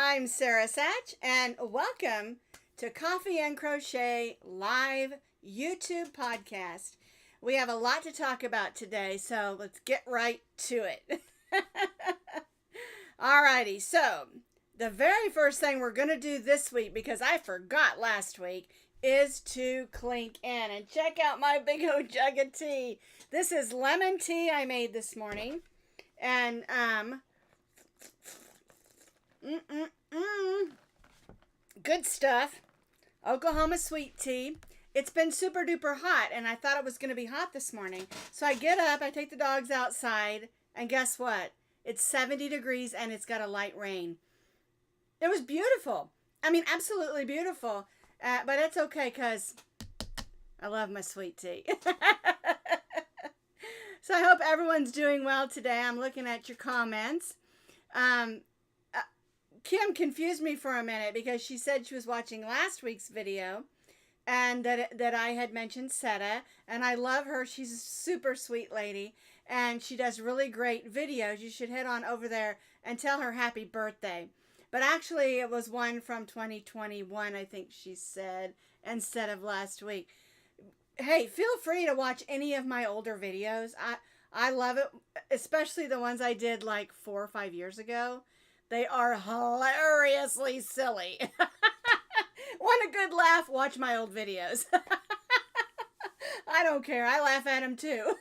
I'm Sara Sach, and welcome to Coffee and Crochet live YouTube podcast. We have a lot to talk about today, so let's get right to it. Alrighty, so the very first thing we're going to do this week, because I forgot last week, is to clink in and check out my big old jug of tea. This is lemon tea I made this morning, and good stuff. Oklahoma sweet tea. It's been super duper hot, and I thought it was going to be hot this morning. So I get up, I take the dogs outside, and guess what? It's 70 degrees and it's got a light rain. It was beautiful. I mean, absolutely beautiful. But it's okay because I love my sweet tea. So I hope everyone's doing well today. I'm looking at your comments. Kim confused me for a minute because she said she was watching last week's video and that I had mentioned Sara, and I love her. She's a super sweet lady and she does really great videos. You should head on over there and tell her happy birthday. But actually it was one from 2021, I think she said, instead of last week. Hey, feel free to watch any of my older videos. I love it, especially the ones I did like 4 or 5 years ago. They are hilariously silly. Want a good laugh? Watch my old videos. I don't care. I laugh at them too.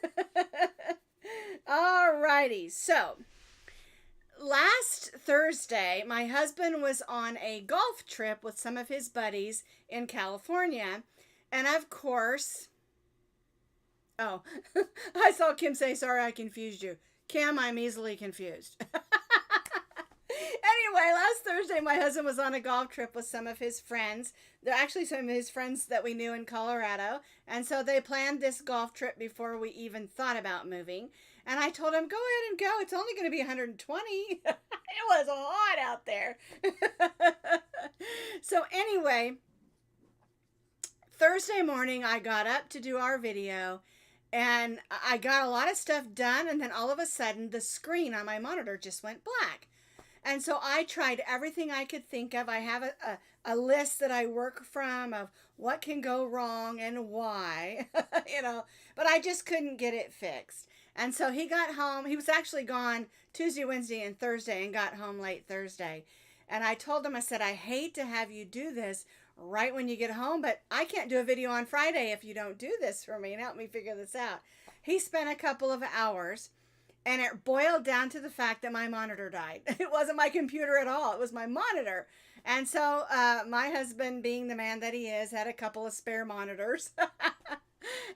Alrighty. So, last Thursday, my husband was on a golf trip with some of his buddies in California. And of course... Oh, I saw Kim say, sorry I confused you. Kim, I'm easily confused. Anyway, last Thursday, my husband was on a golf trip with some of his friends. They're actually some of his friends that we knew in Colorado. And so they planned this golf trip before we even thought about moving. And I told him, go ahead and go. It's only going to be 120. It was hot out there. So anyway, Thursday morning, I got up to do our video. And I got a lot of stuff done. And then all of a sudden, the screen on my monitor just went black. And so I tried everything I could think of. I have a list that I work from of what can go wrong and why, but I just couldn't get it fixed. And so he got home. He was actually gone Tuesday, Wednesday, and Thursday and got home late Thursday. And I told him, I said, I hate to have you do this right when you get home, but I can't do a video on Friday if you don't do this for me and help me figure this out. He spent a couple of hours. And it boiled down to the fact that my monitor died. It wasn't my computer at all. It was my monitor. And so my husband, being the man that he is, had a couple of spare monitors.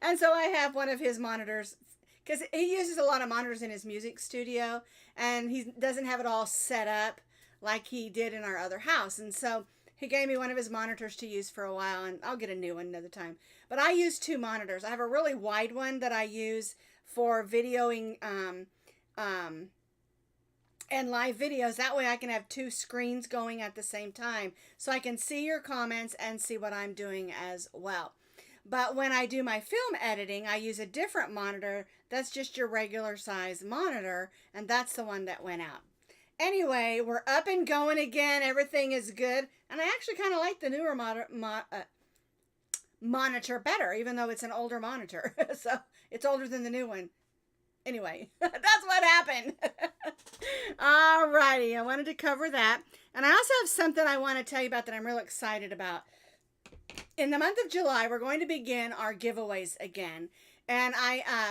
And so I have one of his monitors, because he uses a lot of monitors in his music studio. And he doesn't have it all set up like he did in our other house. And so he gave me one of his monitors to use for a while. And I'll get a new one another time. But I use 2 monitors. I have a really wide one that I use for videoing and live videos. That way I can have 2 screens going at the same time, so I can see your comments and see what I'm doing as well. But when I do my film editing, I use a different monitor. That's just your regular size monitor, and that's the one that went out. Anyway, we're up and going again. Everything is good, and I actually kind of like the newer monitor better, even though it's an older monitor. So it's older than the new one. Anyway, that's what happened. Alrighty, I wanted to cover that. And I also have something I want to tell you about that I'm real excited about. In the month of July, we're going to begin our giveaways again. And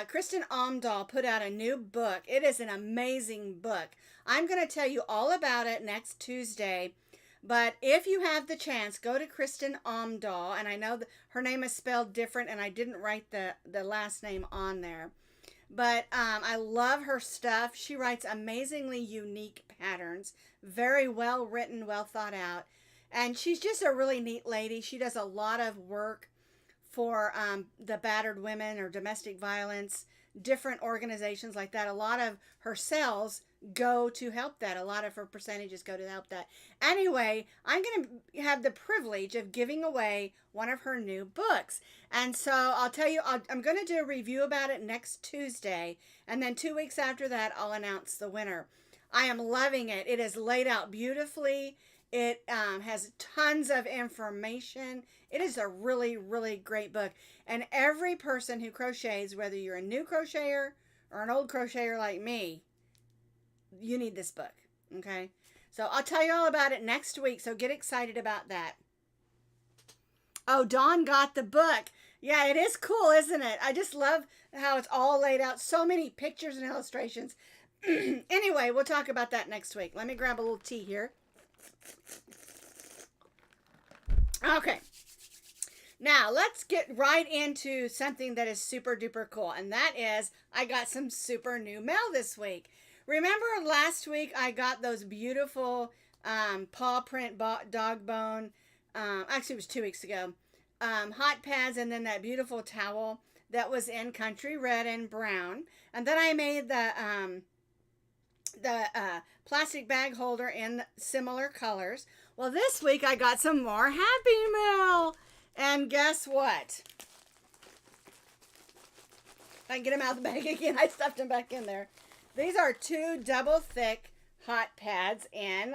Kristen Omdahl put out a new book. It is an amazing book. I'm going to tell you all about it next Tuesday. But if you have the chance, go to Kristen Omdahl. And I know that her name is spelled different, and I didn't write the last name on there. But I love her stuff. She writes amazingly unique patterns. Very well written, well thought out. And she's just a really neat lady. She does a lot of work for the battered women or domestic violence, different organizations like that. A lot of her sales go to help that. A lot of her percentages go to help that. Anyway, I'm going to have the privilege of giving away one of her new books. And so I'll tell you, I'm going to do a review about it next Tuesday. And then 2 weeks after that, I'll announce the winner. I am loving it. It is laid out beautifully. It has tons of information. It is a really, really great book. And every person who crochets, whether you're a new crocheter or an old crocheter like me, you need this book. Okay? So I'll tell you all about it next week. So get excited about that. Oh, Dawn got the book. Yeah, it is cool, isn't it? I just love how it's all laid out. So many pictures and illustrations. Anyway, we'll talk about that next week. Let me grab a little tea here. Okay. Now, let's get right into something that is super duper cool. And that is, I got some super new mail this week. Remember last week I got those beautiful paw print dog bone, actually it was 2 weeks ago, hot pads, and then that beautiful towel that was in country red and brown. And then I made the plastic bag holder in similar colors. Well, this week I got some more Happy Mail. And guess what? I can get them out of the bag again. I stuffed them back in there. These are 2 double thick hot pads in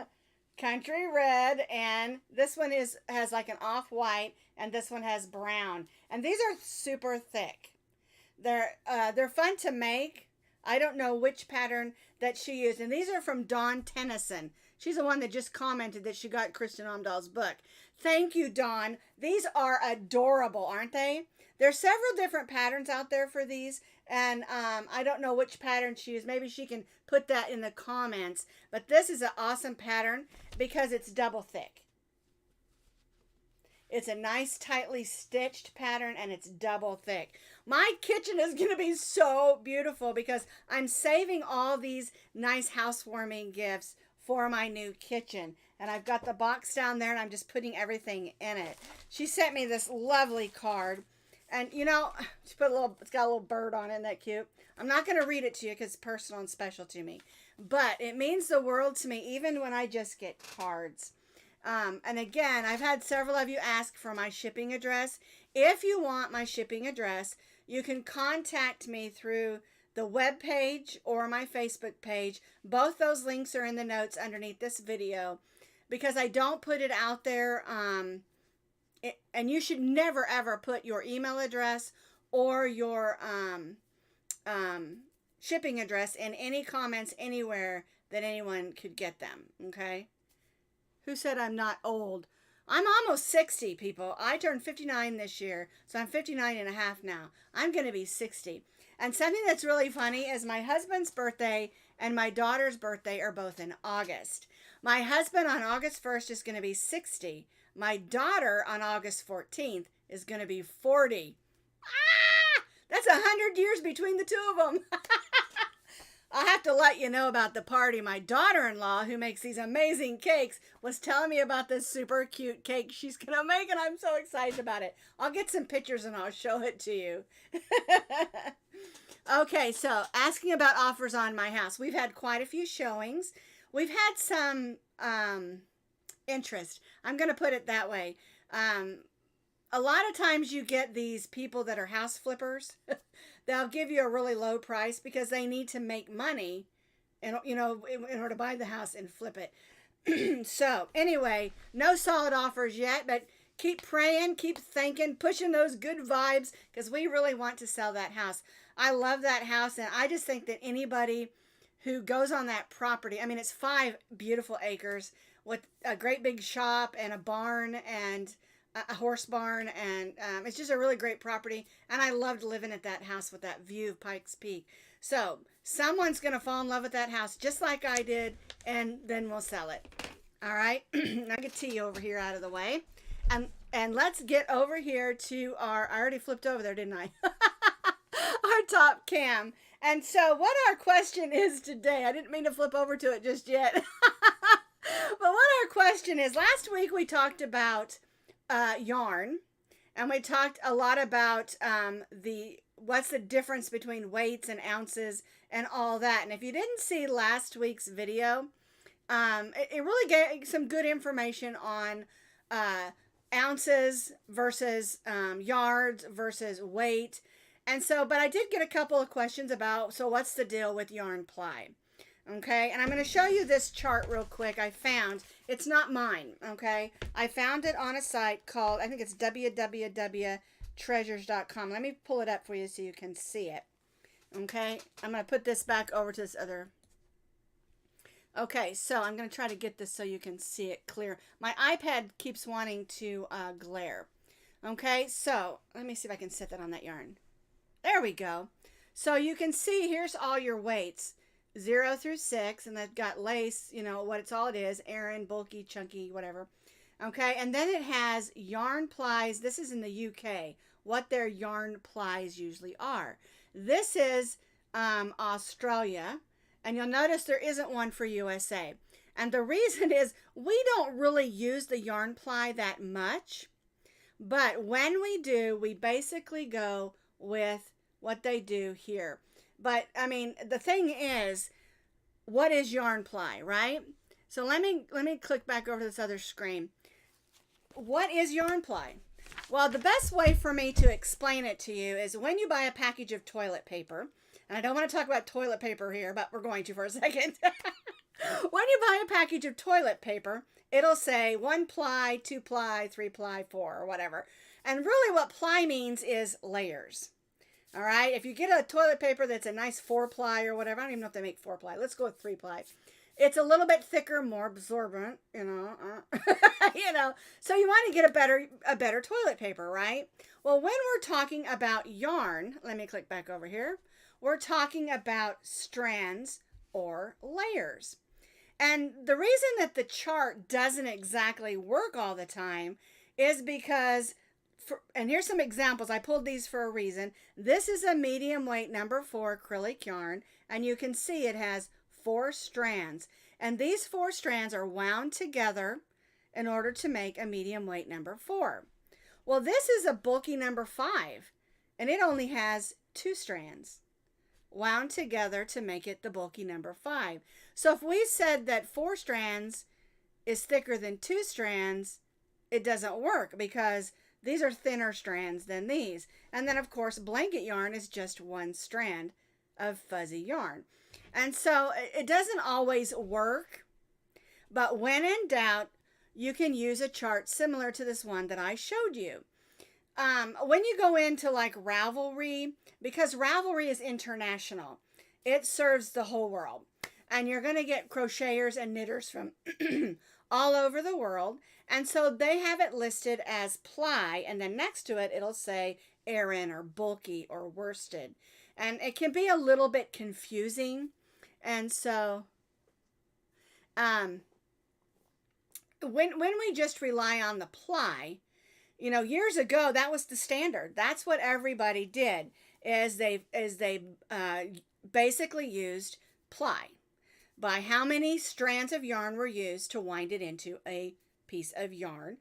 country red, and this one has like an off-white, and this one has brown. And these are super thick. They're fun to make. I don't know which pattern that she used. And these are from Dawn Tenneson. She's the one that just commented that she got Kristen Omdahl's book. Thank you, Dawn. These are adorable, aren't they? There's several different patterns out there for these. And I don't know which pattern she used. Maybe she can put that in the comments. But this is an awesome pattern because it's double thick. It's a nice, tightly stitched pattern, and it's double thick. My kitchen is going to be so beautiful because I'm saving all these nice housewarming gifts for my new kitchen. And I've got the box down there, and I'm just putting everything in it. She sent me this lovely card. And, you know, she put it's got a little bird on it. Isn't that cute? I'm not going to read it to you because it's personal and special to me. But it means the world to me, even when I just get cards. And again, I've had several of you ask for my shipping address. If you want my shipping address, you can contact me through the web page or my Facebook page. Both those links are in the notes underneath this video because I don't put it out there. And you should never, ever put your email address or your shipping address in any comments anywhere that anyone could get them, okay? Who said I'm not old? I'm almost 60, people. I turned 59 this year, so I'm 59 and a half now. I'm going to be 60. And something that's really funny is my husband's birthday and my daughter's birthday are both in August. My husband on August 1st is going to be 60. My daughter on August 14th is going to be 40. Ah! That's 100 years between the two of them. I'll have to let you know about the party. My daughter-in-law, who makes these amazing cakes, was telling me about this super cute cake she's going to make, and I'm so excited about it. I'll get some pictures and I'll show it to you. Okay, so asking about offers on my house. We've had quite a few showings. We've had some interest. I'm going to put it that way. A lot of times you get these people that are house flippers. They'll give you a really low price because they need to make money and, you know, in order to buy the house and flip it. So anyway, no solid offers yet, but keep praying, keep thinking, pushing those good vibes because we really want to sell that house. I love that house, and I just think that anybody who goes on that property, I mean, it's 5 beautiful acres with a great big shop and a barn and a horse barn, and it's just a really great property, and I loved living at that house with that view of Pikes Peak. So someone's going to fall in love with that house just like I did, and then we'll sell it. All right, I'll get tea over here out of the way, and let's get over here to I already flipped over there, didn't I? Our top cam. And so what our question is today, I didn't mean to flip over to it just yet, but what our question is, last week we talked about yarn, and we talked a lot about what's the difference between weights and ounces and all that. And if you didn't see last week's video, it really gave some good information on ounces versus yards versus weight. And so, but I did get a couple of questions about, so what's the deal with Yarn Ply? Okay, and I'm going to show you this chart real quick. I found, it's not mine, okay? I found it on a site called, I think it's www.treasures.com. Let me pull it up for you so you can see it. Okay, I'm going to put this back over to this other. Okay, so I'm going to try to get this so you can see it clear. My iPad keeps wanting to glare. Okay, so let me see if I can set that on that yarn. There we go. So you can see here's all your weights. 0 through 6, and they've got lace, you know, what it's all it is, Aran, bulky, chunky, whatever. Okay, and then it has yarn plies. This is in the UK, what their yarn plies usually are. This is Australia, and you'll notice there isn't one for USA. And the reason is we don't really use the yarn ply that much, but when we do, we basically go with what they do here. But, I mean, the thing is, what is yarn ply, right? So let me click back over to this other screen. What is yarn ply? Well, the best way for me to explain it to you is when you buy a package of toilet paper, and I don't want to talk about toilet paper here, but we're going to for a second. When you buy a package of toilet paper, it'll say 1 ply, 2 ply, 3 ply, 4, or whatever. And really what ply means is layers. All right, if you get a toilet paper that's a nice 4 ply or whatever, I don't even know if they make 4 ply. Let's go with 3 ply. It's a little bit thicker, more absorbent, you know. You know, so you want to get a better toilet paper, right? Well, when we're talking about yarn, let me click back over here. We're talking about strands or layers. And the reason that the chart doesn't exactly work all the time is because and here's some examples. I pulled these for a reason. This is a medium weight number 4 acrylic yarn, and you can see it has 4 strands. And these 4 strands are wound together in order to make a medium weight number 4. Well, this is a bulky number 5, and it only has 2 strands wound together to make it the bulky number 5. So if we said that 4 strands is thicker than 2 strands, it doesn't work because these are thinner strands than these. And then, of course, blanket yarn is just 1 strand of fuzzy yarn. And so it doesn't always work. But when in doubt, you can use a chart similar to this one that I showed you. When you go into like Ravelry, because Ravelry is international, it serves the whole world. And you're going to get crocheters and knitters from all over the world. And so they have it listed as ply, and then next to it, it'll say Aran or bulky or worsted. And it can be a little bit confusing. And so when we just rely on the ply, you know, years ago, that was the standard. That's what everybody did, is they basically used ply. By how many strands of yarn were used to wind it into a piece of yarn,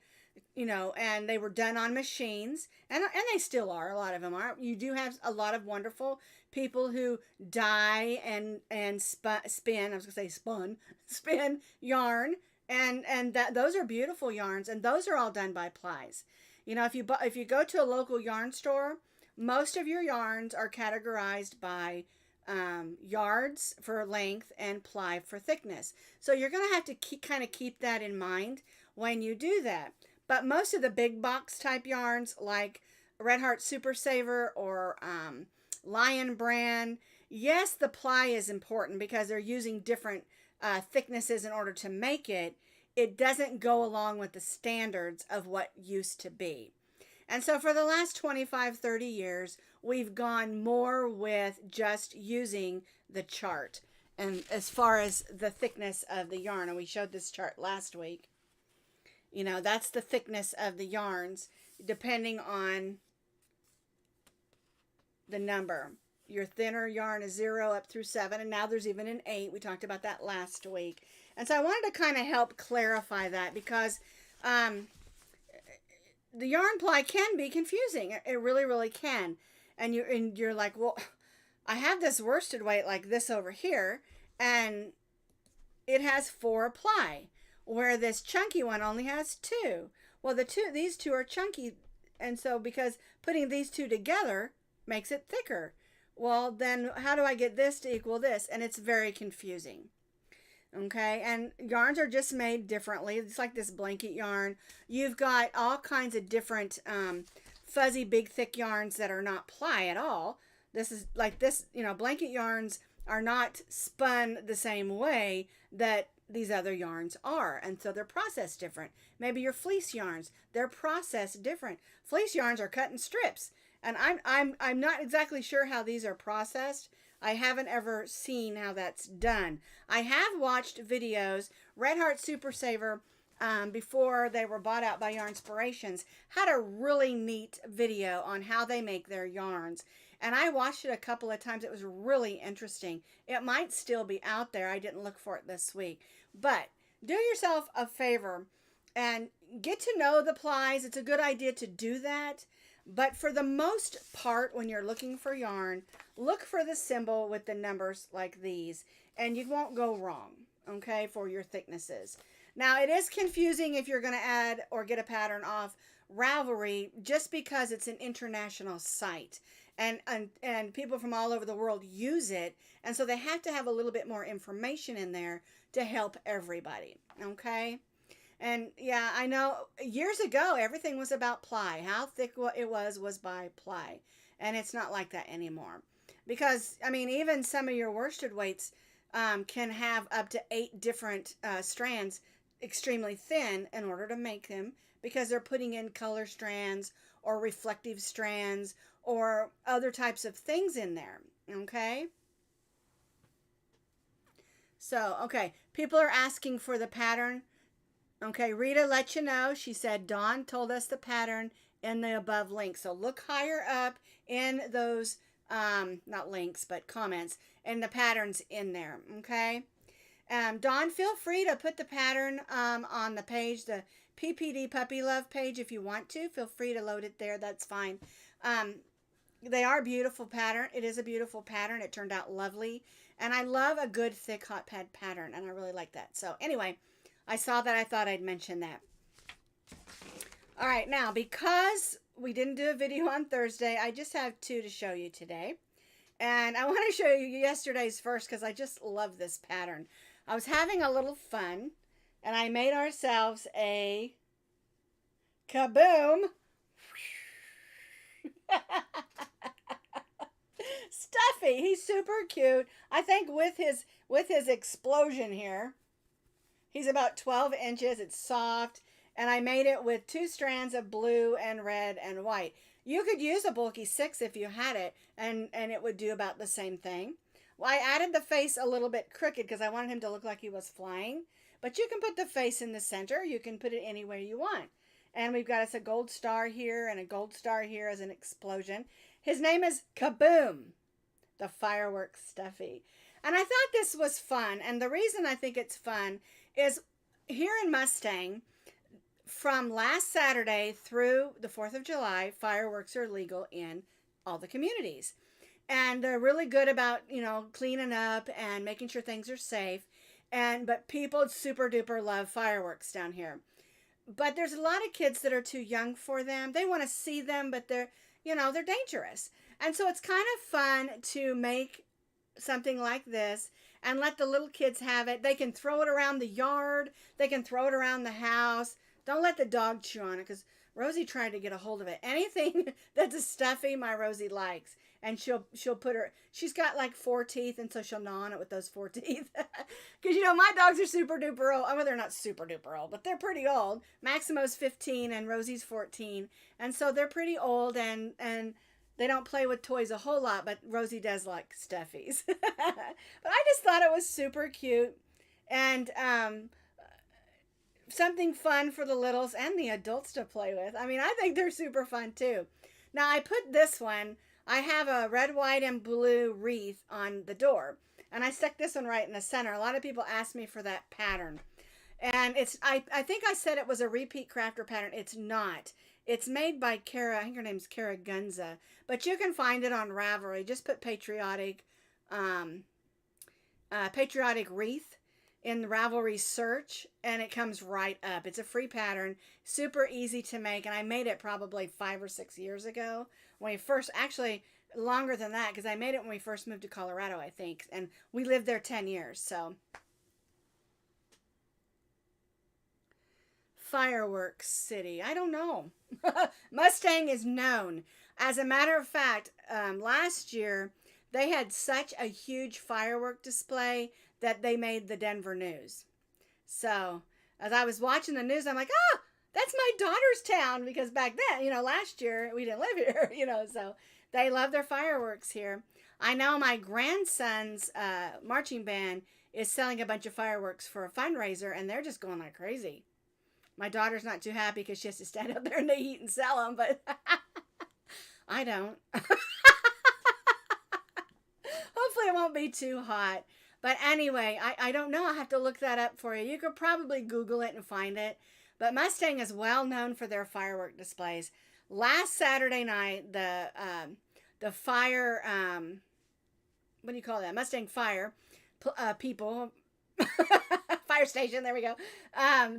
you know, and they were done on machines, and they still are. A lot of them are. You do have a lot of wonderful people who dye and spin. I was gonna say spin yarn, and those are beautiful yarns, and those are all done by plies. You know, if you go to a local yarn store, most of your yarns are categorized by yards for length and ply for thickness. So you're going to have to kind of keep that in mind when you do that. But most of the big box type yarns like Red Heart Super Saver or Lion Brand, yes, the ply is important because they're using different thicknesses in order to make it. It doesn't go along with the standards of what used to be. And so for the last 25, 30 years, we've gone more with just using the chart. And as far as the thickness of the yarn, and we showed this chart last week, you know, that's the thickness of the yarns, depending on the number. Your thinner yarn is 0 up through 7, and now there's even an 8. We talked about that last week. And so I wanted to kind of help clarify that because the yarn ply can be confusing. It really, really can. And you're like, well, I have this worsted weight like this over here, and it has 4 ply, where this chunky one only has 2. Well, these two are chunky, and so because putting these two together makes it thicker. Well, then how do I get this to equal this? And it's very confusing. Okay, and yarns are just made differently. It's like this blanket yarn. You've got all kinds of different fuzzy, big, thick yarns that are not ply at all. This is like this, blanket yarns are not spun the same way that these other yarns are, and so they're processed different. Maybe your fleece yarns, they're processed different. Fleece yarns are cut in strips, and I'm not exactly sure how these are processed. I haven't ever seen how that's done. I have watched videos. Red Heart Super Saver, before they were bought out by Yarn Inspirations, had a really neat video on how they make their yarns. And I watched it a couple of times. It was really interesting. It might still be out there. I didn't look for it this week. But do yourself a favor and get to know the plies. It's a good idea to do that. But for the most part, when you're looking for yarn, look for the symbol with the numbers like these, and you won't go wrong, okay, for your thicknesses. Now, it is confusing if you're going to add or get a pattern off Ravelry, just because it's an international site, and people from all over the world use it, and so they have to have a little bit more information in there to help everybody, okay? And yeah, I know years ago, everything was about ply. How thick it was by ply. And it's not like that anymore. Because, I mean, even some of your worsted weights can have up to 8 different strands extremely thin in order to make them, because they're putting in color strands or reflective strands or other types of things in there. Okay? So, okay, people are asking for the pattern. Okay, Rita let you know. She said Dawn told us the pattern in the above link. So look higher up in those, not links, but comments, and the patterns in there, okay? Dawn, feel free to put the pattern on the page, the PPD Puppy Love page, if you want to. Feel free to load it there. That's fine. They are beautiful pattern. It is a beautiful pattern. It turned out lovely. And I love a good thick hot pad pattern, and I really like that. So anyway, I saw that. I thought I'd mention that. All right, now, because we didn't do a video on Thursday, I just have 2 to show you today. And I want to show you yesterday's first because I just love this pattern. I was having a little fun, and I made ourselves a kaboom. Stuffy. He's super cute. I think with his explosion here, he's about 12 inches. It's soft. And I made it with 2 strands of blue and red and white. You could use a bulky 6 if you had it, and it would do about the same thing. Well, I added the face a little bit crooked because I wanted him to look like he was flying. But you can put the face in the center. You can put it anywhere you want. And we've got us a gold star here and a gold star here as an explosion. His name is Kaboom, the fireworks Stuffy. And I thought this was fun. And the reason I think it's fun is here in Mustang, from last Saturday through the 4th of July, fireworks are legal in all the communities. And they're really good about, cleaning up and making sure things are safe. But people super duper love fireworks down here. But there's a lot of kids that are too young for them. They want to see them, but they're dangerous. And so it's kind of fun to make something like this and let the little kids have it. They can throw it around the yard. They can throw it around the house. Don't let the dog chew on it, because Rosie tried to get a hold of it. Anything that's a Stuffy, my Rosie likes. And she'll put she's got like 4 teeth, and so she'll gnaw on it with those 4 teeth. Because, my dogs are super duper old. Well, they're not super duper old, but they're pretty old. Maximo's 15 and Rosie's 14. And so they're pretty old, and they don't play with toys a whole lot, but Rosie does like Stuffies. But I just thought it was super cute. And something fun for the littles and the adults to play with. I mean, I think they're super fun too. Now, I put this one, I have a red, white, and blue wreath on the door. And I stuck this one right in the center. A lot of people ask me for that pattern. And I think I said it was a repeat crafter pattern. It's not. It's made by Kara. I think her name's Kara Gunza. But you can find it on Ravelry. Just put patriotic wreath in the Ravelry search, and it comes right up. It's a free pattern, super easy to make, and I made it probably 5 or 6 years ago when we first, actually, longer than that because I made it when we first moved to Colorado, I think. And we lived there 10 years, so. Fireworks City. I don't know. Mustang is known. As a matter of fact, last year they had such a huge firework display that they made the Denver news. So as I was watching the news, I'm like, oh, that's my daughter's town, because back then, last year we didn't live here, so they love their fireworks here. I know my grandson's marching band is selling a bunch of fireworks for a fundraiser, and they're just going like crazy. My daughter's not too happy because she has to stand out there in the heat and sell them, but I don't. Hopefully it won't be too hot. But anyway, I don't know. I have to look that up for you. You could probably Google it and find it. But Mustang is well known for their firework displays. Last Saturday night, the fire, what do you call that? Mustang Fire people... fire station, there we go.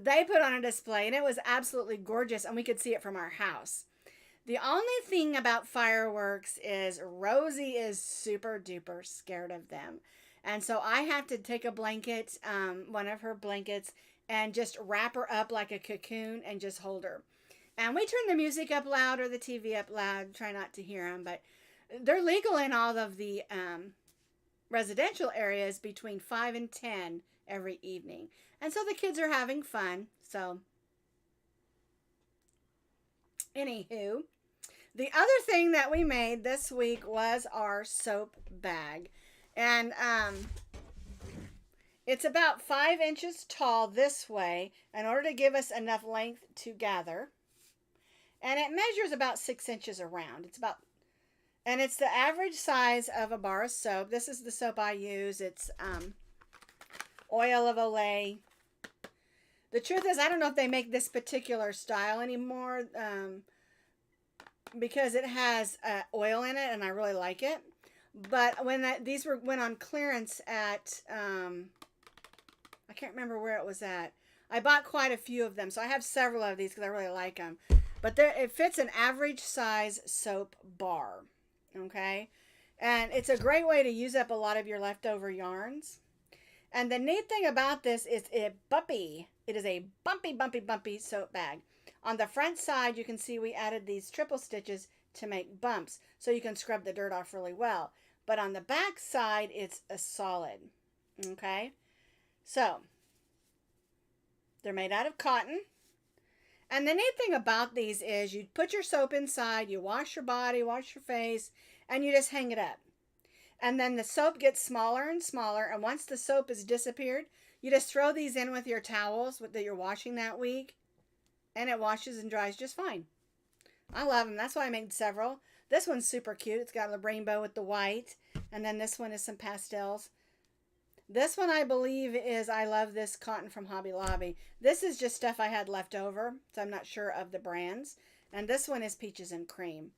They put on a display, and it was absolutely gorgeous, and we could see it from our house. The only thing about fireworks is Rosie is super duper scared of them, and so I have to take a blanket, one of her blankets, and just wrap her up like a cocoon and just hold her. And we turn the music up loud or the TV up loud, try not to hear them, but they're legal in all of the residential areas between 5 and 10 every evening. And so the kids are having fun. So, anywho, the other thing that we made this week was our soap bag. And it's about 5 inches tall this way in order to give us enough length to gather. And it measures about 6 inches around. And it's the average size of a bar of soap. This is the soap I use. It's Oil of Olay. The truth is, I don't know if they make this particular style anymore because it has oil in it, and I really like it. But when these went on clearance at, I can't remember where it was at. I bought quite a few of them, so I have several of these because I really like them. But it fits an average size soap bar. Okay, and it's a great way to use up a lot of your leftover yarns. And the neat thing about this is it is a bumpy soap bag. On the front side, you can see we added these triple stitches to make bumps so you can scrub the dirt off really well. But on the back side, it's a solid. Okay, so they're made out of cotton. And the neat thing about these is you put your soap inside, you wash your body, wash your face, and you just hang it up. And then the soap gets smaller and smaller, and once the soap has disappeared, you just throw these in with your towels that you're washing that week, and it washes and dries just fine. I love them. That's why I made several. This one's super cute. It's got a rainbow with the white, and then this one is some pastels. This one, I believe, is I love this cotton from Hobby Lobby. This is just stuff I had left over, so I'm not sure of the brands. And this one is Peaches and Cream.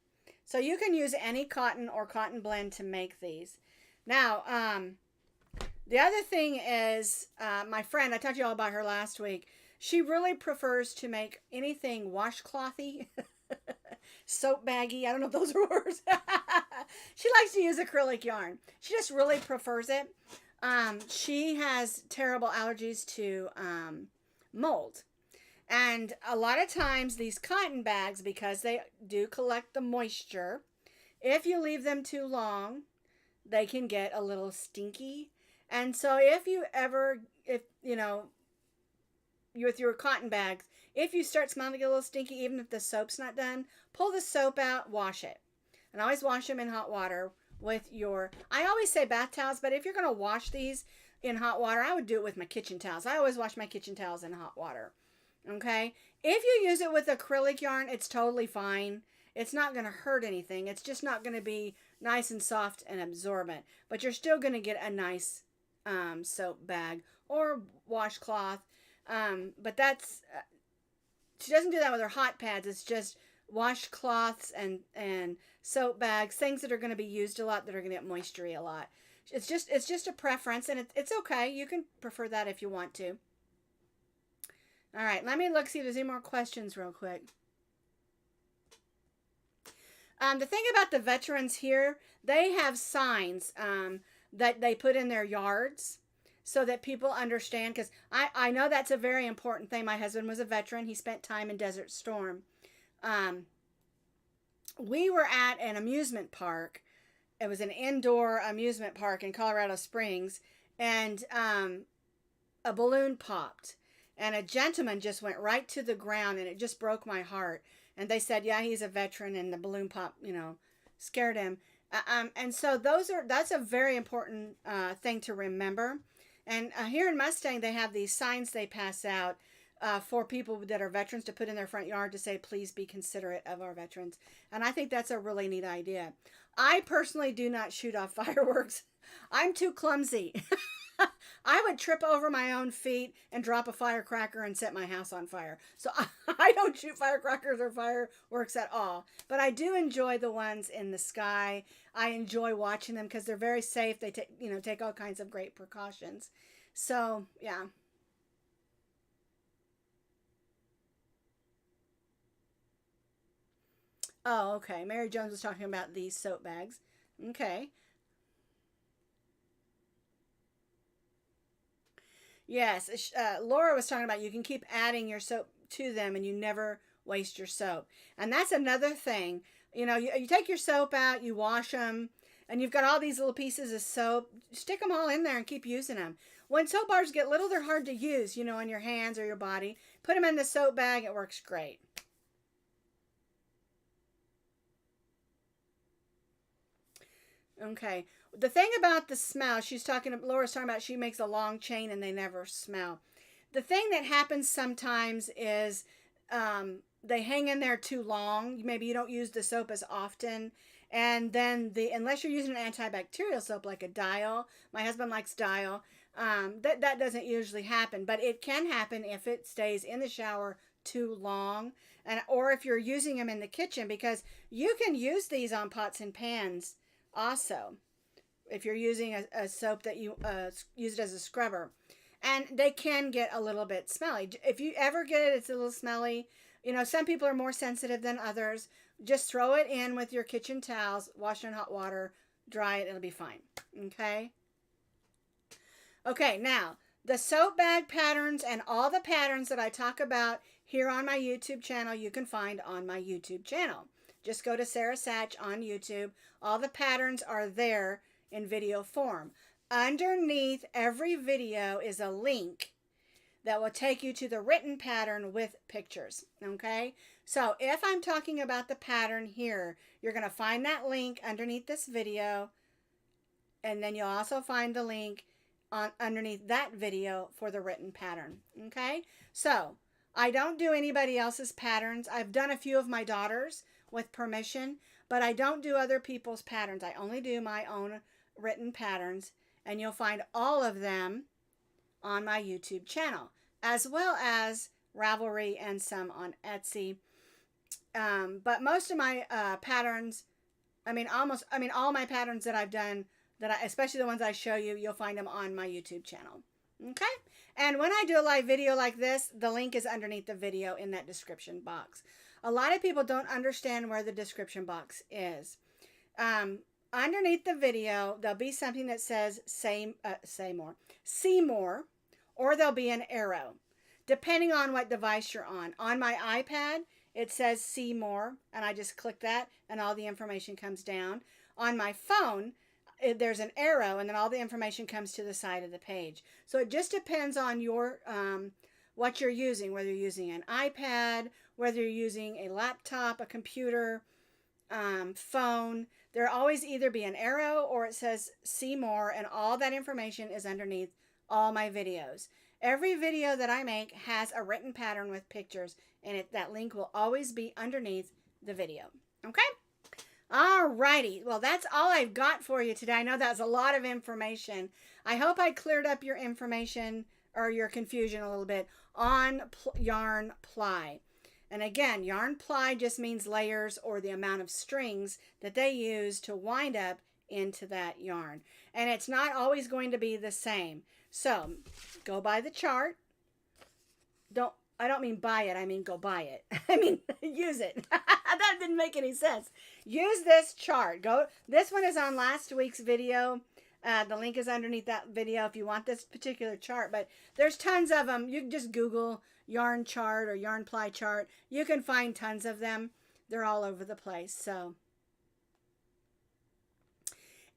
So you can use any cotton or cotton blend to make these. Now, the other thing is my friend, I talked to you all about her last week. She really prefers to make anything washclothy, soap baggy. I don't know if those are words. She likes to use acrylic yarn. She just really prefers it. She has terrible allergies to mold. And a lot of times these cotton bags, because they do collect the moisture, if you leave them too long, they can get a little stinky. And so if you with your cotton bags, if you start smelling to get a little stinky, even if the soap's not done, pull the soap out, wash it. And always wash them in hot water with I always say bath towels, but if you're going to wash these in hot water, I would do it with my kitchen towels. I always wash my kitchen towels in hot water. Okay? If you use it with acrylic yarn, it's totally fine. It's not going to hurt anything. It's just not going to be nice and soft and absorbent. But you're still going to get a nice soap bag or washcloth. But that's... she doesn't do that with her hot pads. It's just washcloths and soap bags, things that are going to be used a lot, that are going to get moisture a lot. It's just a preference, and it's okay. You can prefer that if you want to. All right, let me look, see if there's any more questions real quick. The thing about the veterans here, they have signs that they put in their yards so that people understand. Because I know that's a very important thing. My husband was a veteran. He spent time in Desert Storm. We were at an amusement park. It was an indoor amusement park in Colorado Springs. And a balloon popped. And a gentleman just went right to the ground. And it just broke my heart. And they said, yeah, he's a veteran. And the balloon pop, scared him. And so that's a very important thing to remember. And here in Mustang, they have these signs they pass out for people that are veterans to put in their front yard to say, please be considerate of our veterans. And I think that's a really neat idea. I personally do not shoot off fireworks. I'm too clumsy. I would trip over my own feet and drop a firecracker and set my house on fire. So I don't shoot firecrackers or fireworks at all. But I do enjoy the ones in the sky. I enjoy watching them because they're very safe. They take all kinds of great precautions. So, yeah. Oh, okay. Mary Jones was talking about these soap bags. Okay. Yes, Laura was talking about you can keep adding your soap to them and you never waste your soap. And that's another thing. You take your soap out, you wash them, and you've got all these little pieces of soap. Stick them all in there and keep using them. When soap bars get little, they're hard to use, on your hands or your body. Put them in the soap bag. It works great. Okay. The thing about the smell, Laura's talking about she makes a long chain and they never smell. The thing that happens sometimes is they hang in there too long. Maybe you don't use the soap as often. And then unless you're using an antibacterial soap like a Dial, my husband likes Dial, that doesn't usually happen. But it can happen if it stays in the shower too long. Or if you're using them in the kitchen, because you can use these on pots and pans also, if you're using a soap that you use it as a scrubber. And they can get a little bit smelly. If you ever get it, it's a little smelly. Some people are more sensitive than others. Just throw it in with your kitchen towels, wash it in hot water, dry it, it'll be fine. Okay? Okay, now, the soap bag patterns and all the patterns that I talk about here on my YouTube channel, you can find on my YouTube channel. Just go to Sara Sach on YouTube. All the patterns are there in video form. Underneath every video is a link that will take you to the written pattern with pictures. Okay? So if I'm talking about the pattern here, you're going to find that link underneath this video. And then you'll also find the link underneath that video for the written pattern. Okay? So I don't do anybody else's patterns. I've done a few of my daughters with permission, but I don't do other people's patterns. I only do my own written patterns, and you'll find all of them on my YouTube channel, as well as Ravelry and some on Etsy. But most of my patterns, all my patterns that I've done, especially the ones I show you, you'll find them on my YouTube channel. Okay? And when I do a live video like this, the link is underneath the video in that description box. A lot of people don't understand where the description box is. Underneath the video, there'll be something that says see more, or there'll be an arrow, depending on what device you're on. On my iPad, it says see more, and I just click that, and all the information comes down. On my phone, there's an arrow, and then all the information comes to the side of the page. So it just depends on your what you're using, whether you're using an iPad, whether you're using a laptop, a computer, phone. There'll always either be an arrow or it says see more, and all that information is underneath all my videos. Every video that I make has a written pattern with pictures, and that link will always be underneath the video. Okay? Alrighty. Well, that's all I've got for you today. I know that's a lot of information. I hope I cleared up your information or your confusion a little bit on yarn ply. And again, yarn ply just means layers or the amount of strings that they use to wind up into that yarn. And it's not always going to be the same. So go by the chart. I don't mean buy it. I mean go buy it. I mean use it. That didn't make any sense. Use this chart. This one is on last week's video. The link is underneath that video if you want this particular chart. But there's tons of them. You can just Google yarn chart or yarn ply chart. You can find tons of them. They're all over the place. So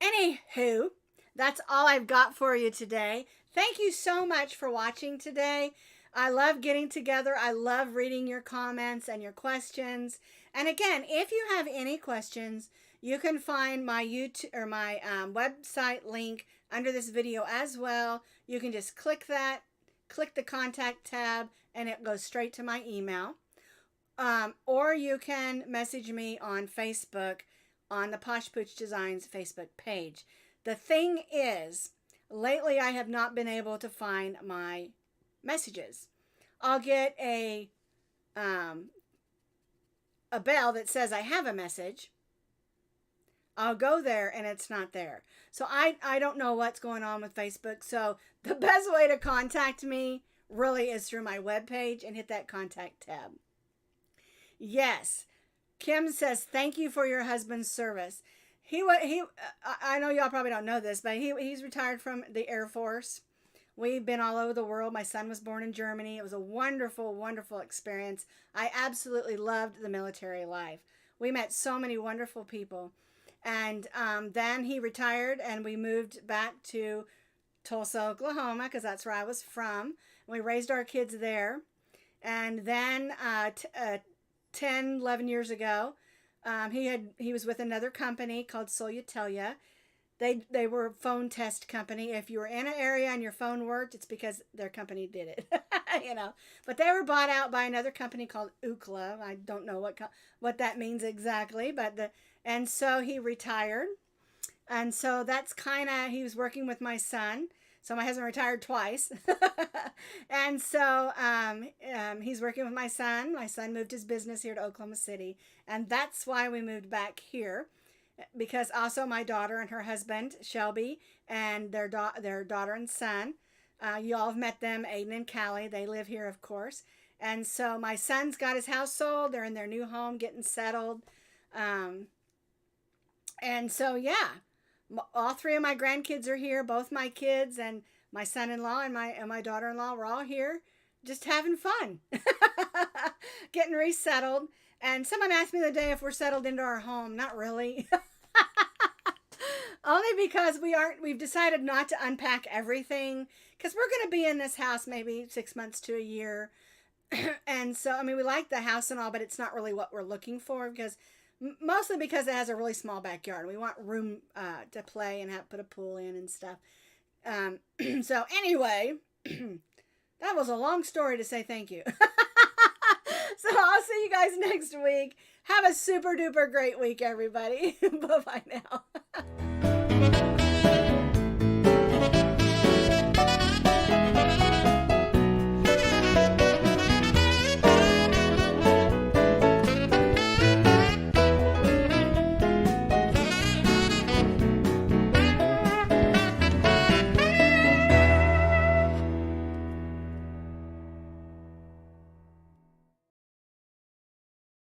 anywho, that's all I've got for you today. Thank you so much for watching today. I love getting together. I love reading your comments and your questions. And again, if you have any questions, you can find my YouTube or my website link under this video as well. You can just click that, click the contact tab, and it goes straight to my email. Or you can message me on Facebook on the Posh Pooch Designs Facebook page. The thing is, lately I have not been able to find my messages. I'll get a bell that says I have a message. I'll go there and it's not there. So I don't know what's going on with Facebook. So the best way to contact me really is through my webpage and hit that contact tab. Yes, Kim says thank you for your husband's service. I know y'all probably don't know this, but he's retired from the Air Force. We've been all over the world. My son was born in Germany. It was a wonderful, wonderful experience. I absolutely loved the military life. We met so many wonderful people. And then he retired and we moved back to Tulsa, Oklahoma, because that's where I was from. We raised our kids there. And then 10, 11 years ago, he was with another company called Solyatelia. They were a phone test company. If you were in an area and your phone worked, it's because their company did it, you know. But they were bought out by another company called UCLA. I don't know what that means exactly, and so he retired. And so that's he was working with my son. So my husband retired twice. And so he's working with my son. My son moved his business here to Oklahoma City. And that's why we moved back here. Because also my daughter and her husband, Shelby, and their daughter and son. You all have met them, Aiden and Callie. They live here, of course. And so my son's got his house sold. They're in their new home getting settled. And so, yeah, all three of my grandkids are here. Both my kids and my son-in-law and my daughter-in-law were all here just having fun, getting resettled. And someone asked me the other day if we're settled into our home. Not really. Only because we've decided not to unpack everything because we're going to be in this house maybe 6 months to a year. And so, I mean, we like the house and all, but it's not really what we're looking for mostly because it has a really small backyard. We want room to play and put a pool in and stuff. So anyway, that was a long story to say thank you. So I'll see you guys next week. Have a super duper great week, everybody. Bye-bye now.